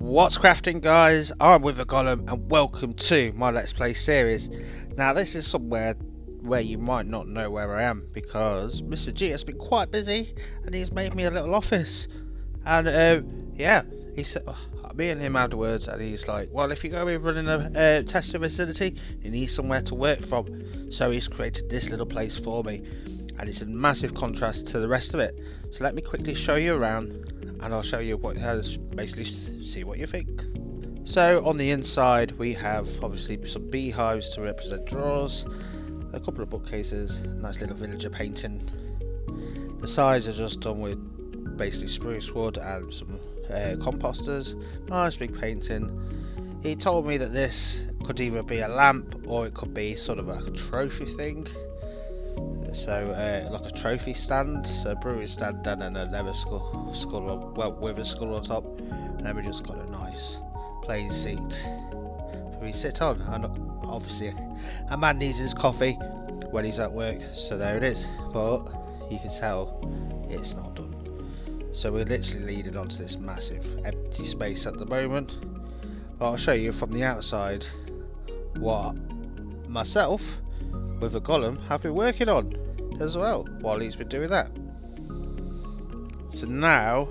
What's crafting, guys? I'm with a golem and welcome to my Let's Play series. Now this is somewhere where you might not know where I am because Mr. G has been quite busy and he's made me a little office. And yeah, he said, me and him had words and he's like, well, if you're going to be running a testing facility, you need somewhere to work from. So he's created this little place for me and it's a massive contrast to the rest of it. So let me quickly show you around and I'll show you what it has, basically see what you think. So on the inside we have obviously some beehives to represent drawers, a couple of bookcases, nice little villager painting. The sides are just done with basically spruce wood and some composters, nice big painting. He told me that this could either be a lamp or it could be sort of like a trophy thing. So like a trophy stand, so a brewery stand and then a leather skull with a skull on top, and then we just got a nice plain seat for me to sit on. And obviously a man needs his coffee when he's at work, so there it is, but you can tell it's not done. So we're literally leading onto this massive empty space at the moment, but I'll show you from the outside what myself with a golem have been working on as well while he's been doing that. So now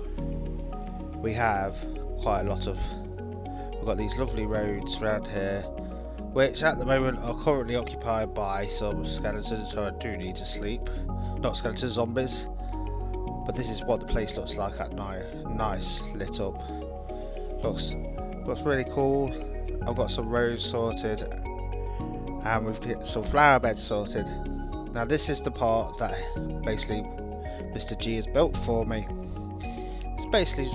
we have quite a lot of, we've got these lovely roads around here which at the moment are currently occupied by some skeletons, so I do need to sleep. Not skeletons, zombies. But this is what the place looks like at night. Nice lit up, looks really cool. I've got some roads sorted and we've got some flower beds sorted. Now this is the part that basically Mr. G has built for me. It's basically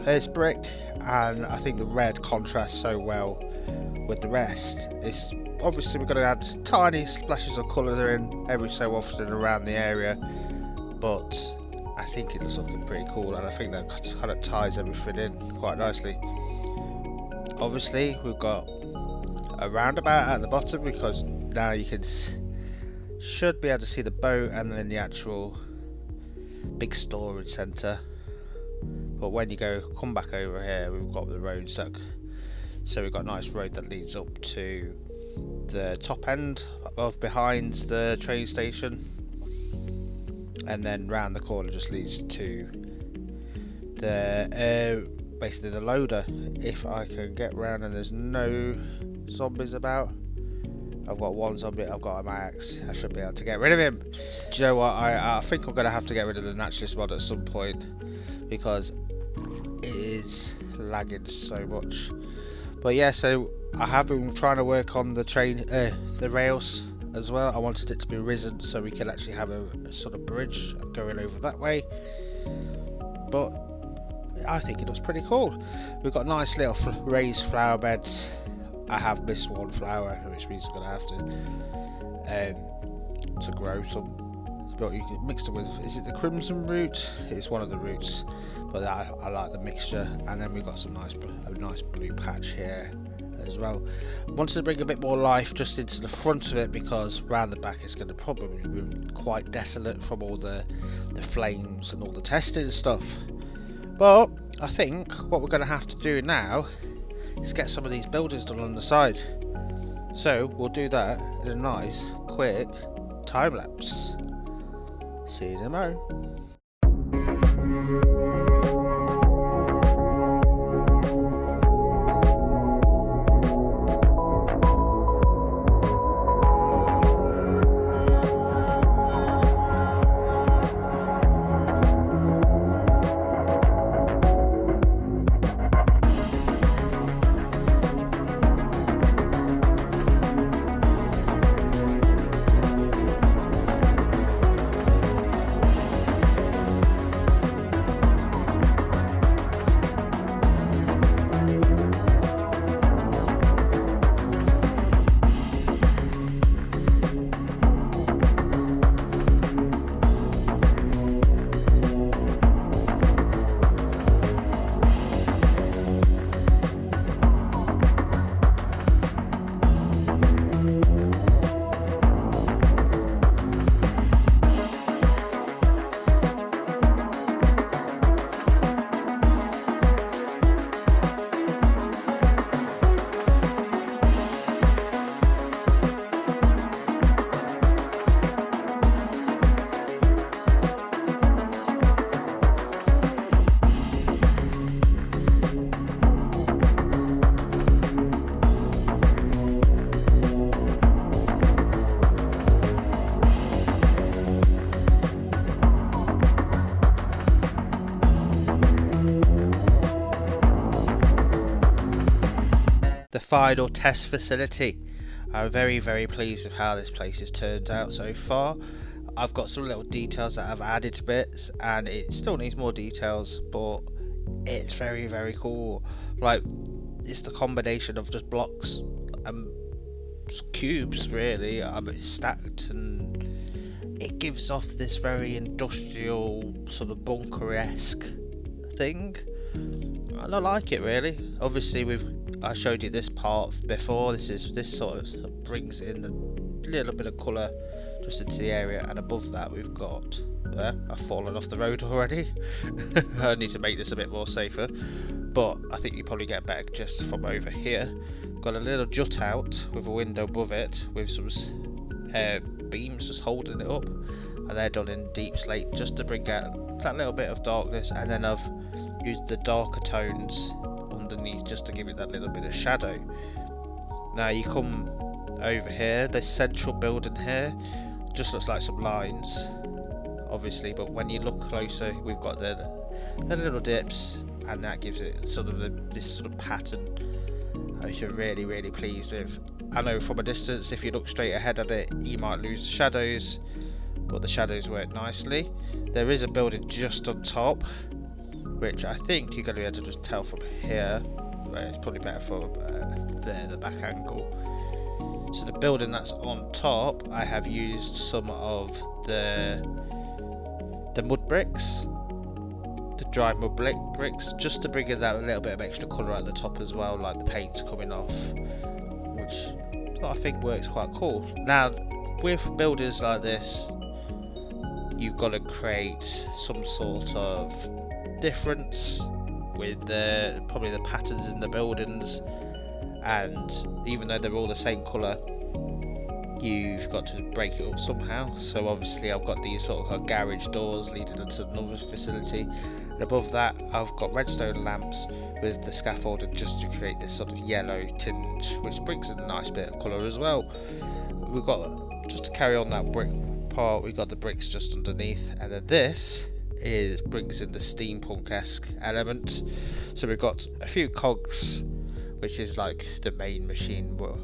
it's brick, and I think the red contrasts so well with the rest. It's obviously we're going to add tiny splashes of colour in every so often around the area, but I think it looks looking pretty cool, and I think that kind of ties everything in quite nicely. Obviously we've got a roundabout at the bottom because now you should be able to see the boat and then the actual big storage centre. But when you come back over here, we've got the roads so we've got a nice road that leads up to the top end of behind the train station, and then round the corner just leads to the basically the loader. If I can get round and there's no zombies about. I've got one zombie, I've got an axe, I should be able to get rid of him. Do you know what, I think I'm going to have to get rid of the naturalist mod at some point because it is lagging so much. But yeah, so I have been trying to work on the train, the rails as well. I wanted it to be risen so we can actually have a sort of bridge going over that way, but I think it looks pretty cool. We've got nice little raised flower beds. I have missed one flower, which means I'm going to have to grow some. But you can mix it with, is it the crimson root? It's one of the roots, but I like the mixture. And then we've got some nice blue patch here as well. Wanted to bring a bit more life just into the front of it because round the back it's going to probably be quite desolate from all the flames and all the testing and stuff. But I think what we're going to have to do now is get some of these buildings done on the side. So we'll do that in a nice quick time lapse. See you tomorrow. the final test facility. I'm very pleased with how this place has turned out so far. I've got some little details that I've added to bits, and it still needs more details, but it's very cool. Like, it's the combination of just blocks and cubes really, it's stacked, and it gives off this very industrial sort of bunker-esque thing, and I like it really. Obviously I showed you this part before. This sort of brings in a little bit of colour just into the area, and above that we've got I've fallen off the road already. I need to make this a bit more safer, but I think you probably get better just from over here. Got a little jut out with a window above it with some beams just holding it up, and they're done in deep slate just to bring out that little bit of darkness, and then I've used the darker tones underneath just to give it that little bit of shadow. Now you come over here, the central building here just looks like some lines obviously, but when you look closer we've got the little dips, and that gives it sort of this sort of pattern which I'm really pleased with. I know from a distance if you look straight ahead at it you might lose the shadows, but the shadows work nicely. There is a building just on top, which I think you're going to be able to just tell from here, but it's probably better for the back angle. So the building that's on top, I have used some of the mud bricks, the dry mud bricks, just to bring in that little bit of extra colour at the top as well, like the paint's coming off, which I think works quite cool. Now with buildings like this, you've got to create some sort of difference with probably the patterns in the buildings, and even though they're all the same colour, you've got to break it up somehow. So obviously I've got these sort of garage doors leading into another facility, and above that I've got redstone lamps with the scaffolding just to create this sort of yellow tinge, which brings in a nice bit of colour as well. We've got, just to carry on that brick part, we've got the bricks just underneath, and then this brings in the steampunk-esque element. So we've got a few cogs, which is like the main machine we're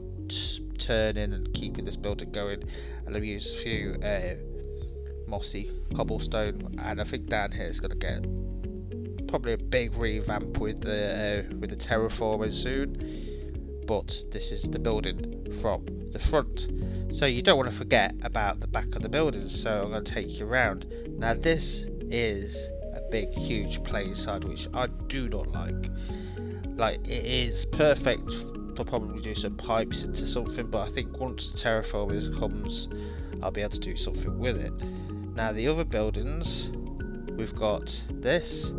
turning and keeping this building going, and I've used a few mossy cobblestone, and I think down here it's going to get probably a big revamp with the terraforming soon. But this is the building from the front, so you don't want to forget about the back of the building, so I'm going to take you around. Now this is a big huge play inside, which I do not like. Like, it is perfect to probably do some pipes into something, but I think once the terraforming comes I'll be able to do something with it. Now the other buildings, we've got this,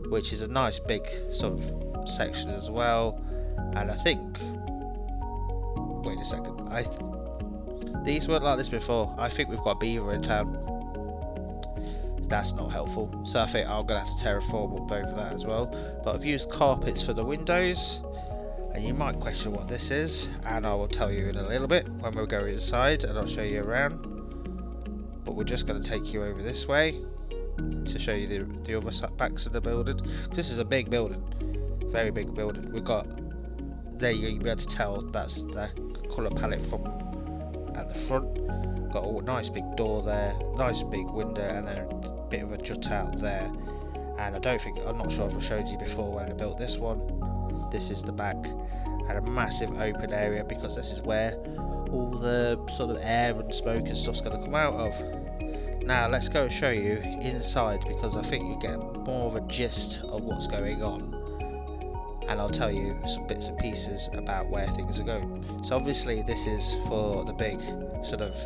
which is a nice big sort of section as well, and I think, wait a second, these weren't like this before. I think we've got beaver in town. That's not helpful, so I think I'm going to have to terraform up over that as well. But I've used carpets for the windows, and you might question what this is, and I will tell you in a little bit when we go inside and I'll show you around. But we're just going to take you over this way to show you the other backs of the building. This is a big building, very big building. We've got, there you'll be able to tell that's the colour palette from at the front. Got a nice big door there, nice big window, and then a bit of a jut out there. And I'm not sure if I showed you before when I built this one. This is the back, and a massive open area, because this is where all the sort of air and smoke and stuff's going to come out of. Now let's go and show you inside, because I think you get more of a gist of what's going on, and I'll tell you some bits and pieces about where things are going. So obviously this is for the big sort of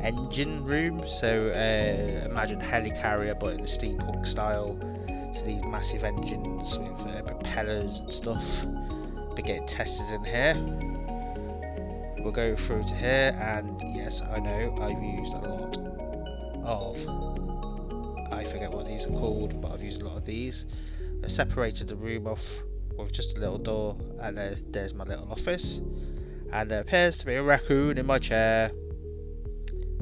engine room, so imagine helicarrier but in a steampunk style. So these massive engines with propellers and stuff be getting tested in here. We'll go through to here, and yes, I know I've used a lot of, I forget what these are called, but I've used a lot of these. I separated the room off with just a little door, and there's my little office, and there appears to be a raccoon in my chair.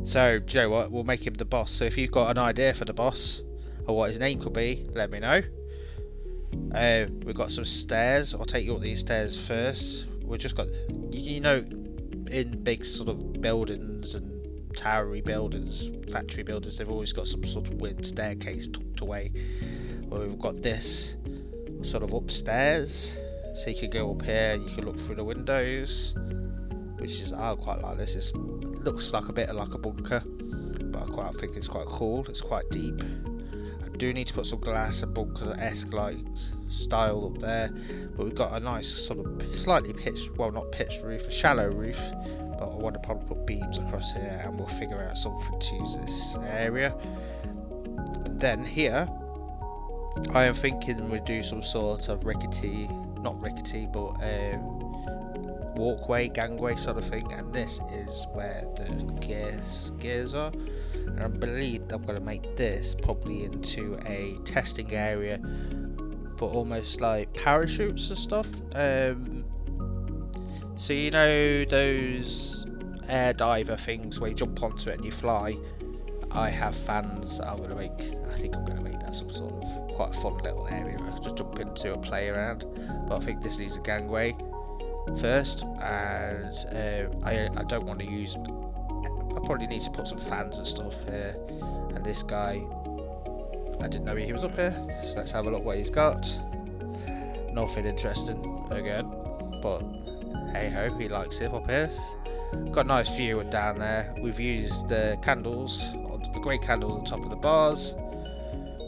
So, do you know what, we'll make him the boss. So if you've got an idea for the boss, or what his name could be, let me know. We've got some stairs. I'll take you up these stairs first. We've just got, you know, in big sort of buildings and towery buildings, factory buildings, they've always got some sort of weird staircase tucked away. Well, we've got this sort of upstairs, so you can go up here, you can look through the windows, which is, I quite like this. It looks like a bit like a bunker, but I think it's quite cool. It's quite deep. I do need to put some glass and bunker-esque like style up there, but we've got a nice sort of slightly pitched, well, not pitched roof, a shallow roof, but I want to probably put beams across here, and we'll figure out something to use this area. And then here I am thinking we do some sort of not rickety, but walkway, gangway sort of thing, and this is where the gears are. And I believe I'm going to make this probably into a testing area for almost like parachutes and stuff. So you know those air diver things where you jump onto it and you fly? I have fans. I think I'm going to make that some sort of quite a fun little area I can just jump into and play around. But I think this needs a gangway first, and I don't want to use. I probably need to put some fans and stuff here. And this guy, I didn't know he was up here, so let's have a look what he's got. Nothing interesting again, but hey ho, he likes it up here. Got a nice view down there. We've used the candles, the grey candles on top of the bars,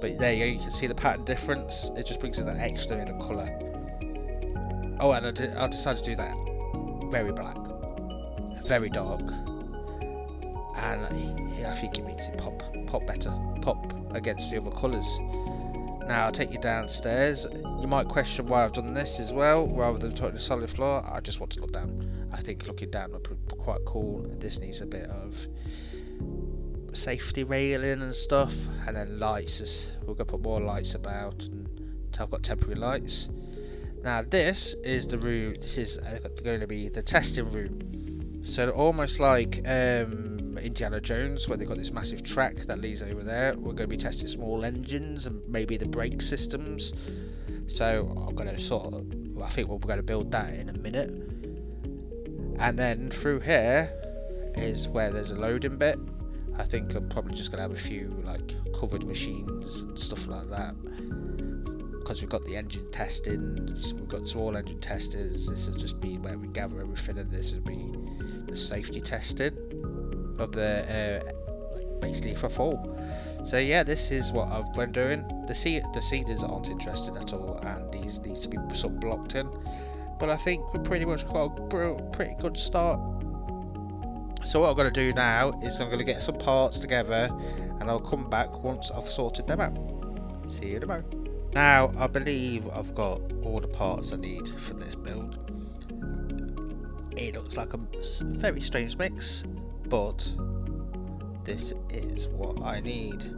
but there you go, you can see the pattern difference. It just brings in that extra in the colour. Oh, and I decided to do that very black, very dark, and yeah, I think it makes it pop better, pop against the other colours. Now I'll take you downstairs. You might question why I've done this as well, rather than putting a solid floor. I just want to look down. I think looking down would be quite cool. This needs a bit of safety railing and stuff, and then lights. We're going to put more lights about, and I've got temporary lights. Now this is the room. This is going to be the testing room. So almost like Indiana Jones, where they've got this massive track that leads over there. We're going to be testing small engines and maybe the brake systems. So I'm going to I think we're going to build that in a minute. And then through here is where there's a loading bit. I think I'm probably just going to have a few like covered machines and stuff like that, because we've got the engine testing, so we've got small engine testers. This will just be where we gather everything, and this will be the safety testing of the basically for fall. So yeah, this is what I've been doing. The seeders aren't interested at all, and these needs to be sort of blocked in, but I think we're pretty much got a pretty good start. So what I'm going to do now is I'm going to get some parts together, and I'll come back once I've sorted them out. See you tomorrow. Now I believe I've got all the parts I need for this build. It looks like a very strange mix, but this is what I need.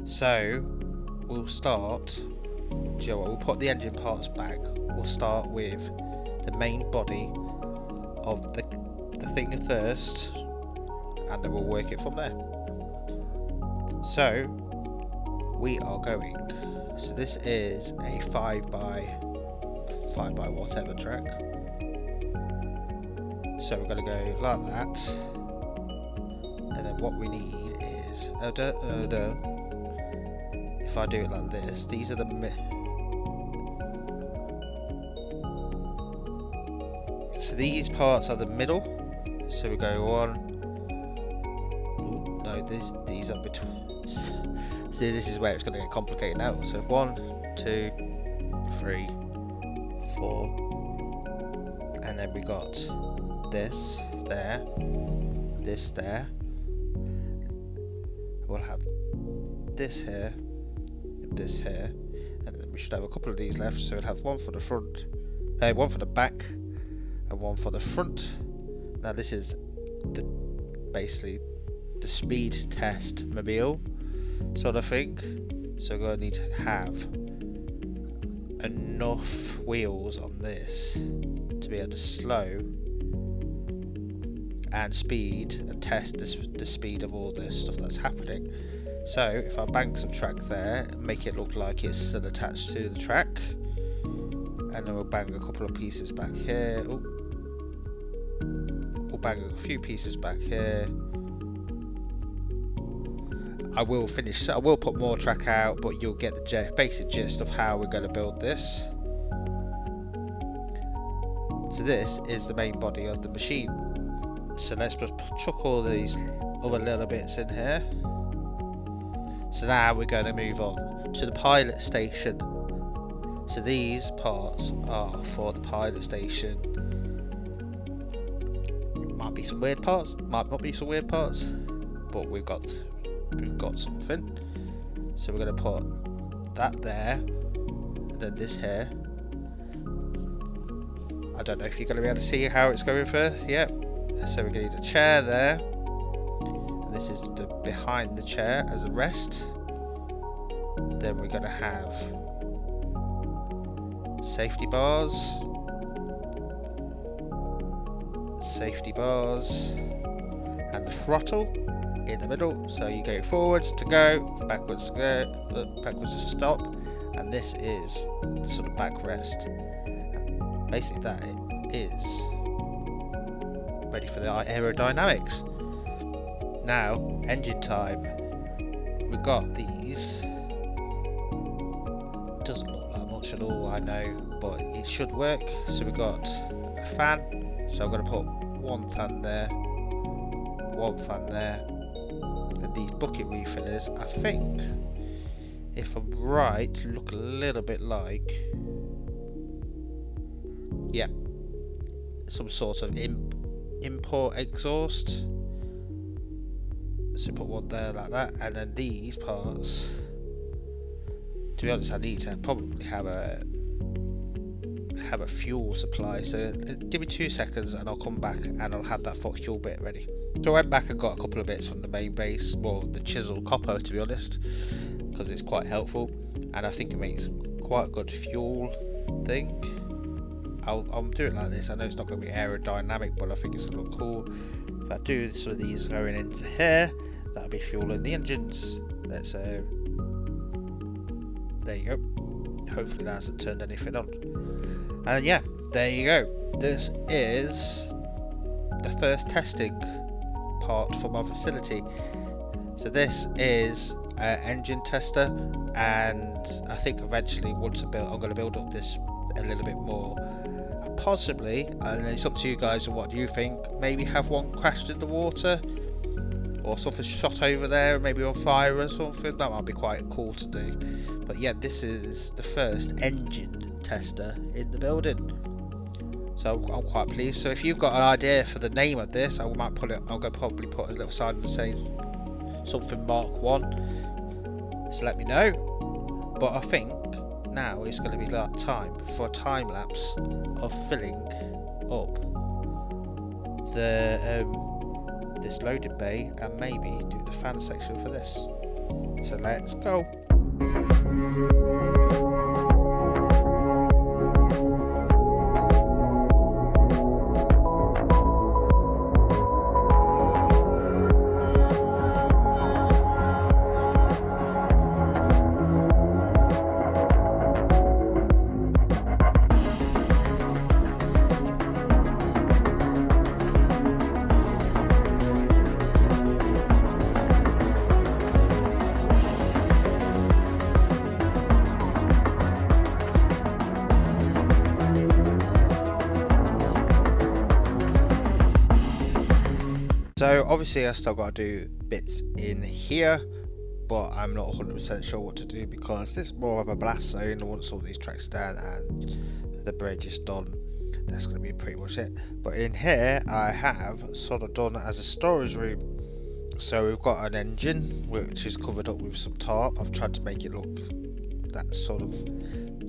So we'll start. We'll put the engine parts back. We'll start with the main body of the thing first, and then we'll work it from there. So we are going. So this is a 5 by whatever track. So we're going to go like that, and then what we need is if I do it like this, these are the so these parts are the middle. So we go on. Ooh, no, these are between. See, this is where it's going to get complicated now. So 1, 2, 3, 4, and then we got this there, this there. We'll have this here, and then we should have a couple of these left. So we'll have one for the front, one for the back, and one for the front. Now this is basically the speed test mobile sort of thing. So we're going to need to have enough wheels on this to be able to slow and speed and test the speed of all the stuff that's happening. So if I bank some track there, make it look like it's still attached to the track, and then we'll bang a couple of pieces back here. Ooh. We'll bang a few pieces back here. I will put more track out, but you'll get the basic gist of how we're going to build this. So this is the main body of the machine. So let's just chuck all these other little bits in here. So now we're going to move on to the pilot station. So these parts are for the pilot station. Might be some weird parts, might not be some weird parts, but we've got something. So we're going to put that there, and then this here. I don't know if you're going to be able to see how it's going first. Yep. So we're going to need a chair there. This is the behind the chair as a rest. Then we're going to have safety bars, and the throttle in the middle. So you go forwards to go, backwards to go, backwards to stop, and this is sort of backrest. And basically that is ready for the aerodynamics. Now, engine time. We've got these. Doesn't look like much at all, I know, but it should work. So we've got a fan. So I'm going to put one fan there, one fan there, and these bucket refillers, I think, if I'm right, look a little bit like, yeah, some sort of import exhaust. So put one there like that, and then these parts, to be honest, I need to probably have a fuel supply. So give me 2 seconds and I'll come back and I'll have that fuel bit ready. So I went back and got a couple of bits from the main base, well, the chiseled copper, to be honest, because it's quite helpful, and I think it makes quite a good fuel thing. I'll do it like this. I know it's not going to be aerodynamic, but I think it's going to look cool. If I do some of these going into here, that'll be fueling the engines. Let's there you go. Hopefully that hasn't turned anything on. And yeah, there you go. This is the first testing part for my facility. So this is an engine tester, and I think eventually once I'm going to build up this a little bit more. Possibly, and it's up to you guys and what do you think. Maybe have one crashed in the water, or something shot over there, maybe on fire or something. That might be quite cool to do. But yeah, this is the first engine tester in the building, so I'm quite pleased. So if you've got an idea for the name of this, I might put it. I'm going to probably put a little sign that says something Mark 1. So let me know. But I think now it's going to be like time for a time lapse of filling up the this loading bay, and maybe do the fan section for this. So let's go. So obviously I still got to do bits in here, but I'm not 100% sure what to do because this is more of a blast zone. Once all these tracks down and the bridge is done, that's going to be pretty much it. But in here I have sort of done as a storage room. So we've got an engine which is covered up with some tarp. I've tried to make it look that sort of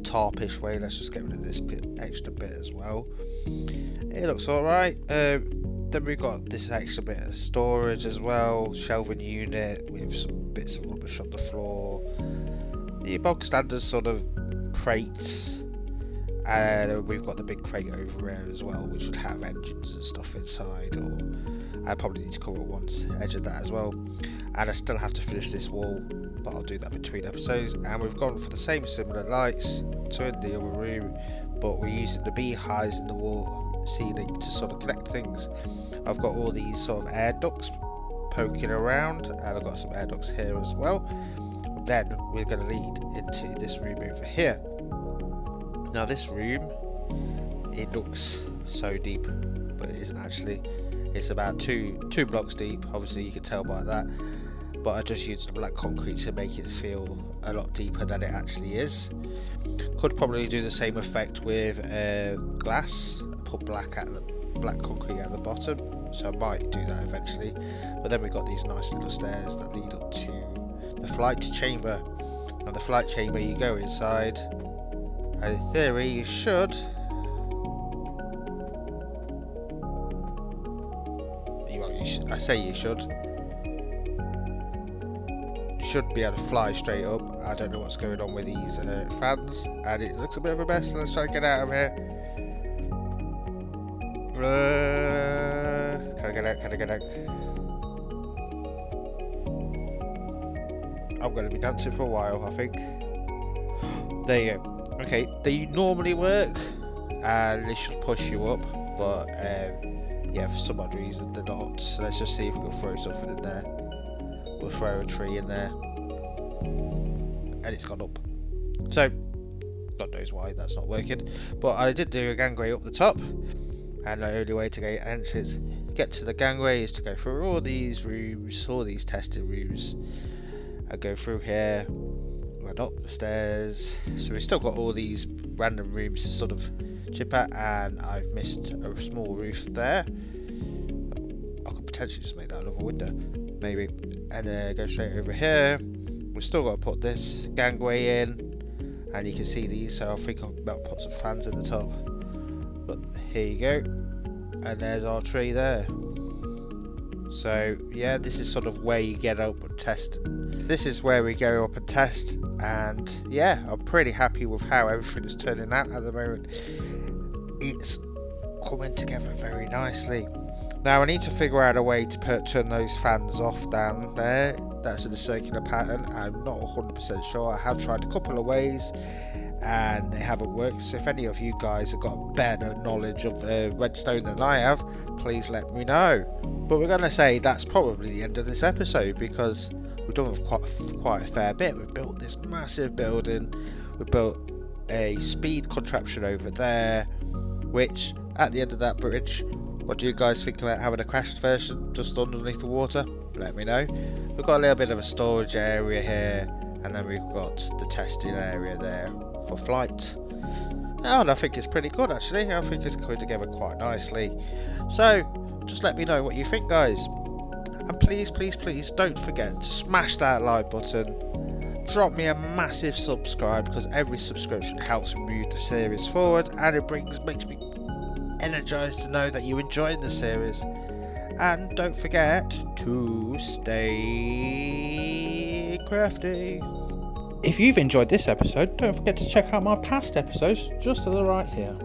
tarpish way. Let's just get rid of this extra bit as well. It looks alright. Then we've got this extra bit of storage as well, shelving unit with some bits of rubbish on the floor, the bog standard sort of crates, And we've got the big crate over there as well, which would have engines and stuff inside, or I probably need to cover one edge of that as well. And I still have to finish this wall, but I'll do that between episodes. And we've gone for the same similar lights to in the other room, but we're using the beehives in the wall ceiling to sort of connect things. I've got all these sort of air ducts poking around, and I've got some air ducts here as well. Then we're going to lead into this room over here. Now this room, it looks so deep, but it isn't actually. It's about two blocks deep, obviously you can tell by that, but I just used the black concrete to make it feel a lot deeper than it actually is. Could probably do the same effect with glass, put black concrete at the bottom, so I might do that eventually. But then we've got these nice little stairs that lead up to the flight chamber. Now the flight chamber, you go inside, and in theory you should I say you should be able to fly straight up. I don't know what's going on with these fans, and it looks a bit of a mess. Let's try and get out of here. Can I get out? Can I get out? I'm going to be dancing for a while, I think. There you go. Okay, they normally work, and they should push you up, but yeah, for some odd reason they're not. So let's just see if we can throw something in there. We'll throw a tree in there, and it's gone up. So, God knows why that's not working. But I did do a gangway up the top, and the only way to get to the gangway is to go through all these rooms, all these testing rooms. I go through here, and up the stairs. So we've still got all these random rooms to sort of chip at, and I've missed a small roof there. I could potentially just make that another window, maybe, and then go straight over here. We've still got to put this gangway in, and you can see these, so I think I'll put some fans in the top. But here you go, and there's our tree there. So yeah, this is sort of where you get up and test. This is where we go up and test, and yeah, I'm pretty happy with how everything is turning out at the moment. It's coming together very nicely. Now I need to figure out a way to turn those fans off down there. That's in a circular pattern. I'm not 100% sure. I have tried a couple of ways and they haven't worked. So if any of you guys have got better knowledge of redstone than I have, please let me know. But we're going to say that's probably the end of this episode, because we've done quite a fair bit. We've built this massive building. We built a speed contraption over there, which at the end of that bridge, what do you guys think about having a crashed version just underneath the water? Let me know. We've got a little bit of a storage area here, and then we've got the testing area there for flight. And I think it's pretty good actually. I think it's coming together quite nicely. So just let me know what you think, guys. And please don't forget to smash that like button. Drop me a massive subscribe, because every subscription helps me move the series forward, and it makes me energized to know that you're enjoying the series. And don't forget to stay crafty. If you've enjoyed this episode, don't forget to check out my past episodes just to the right here.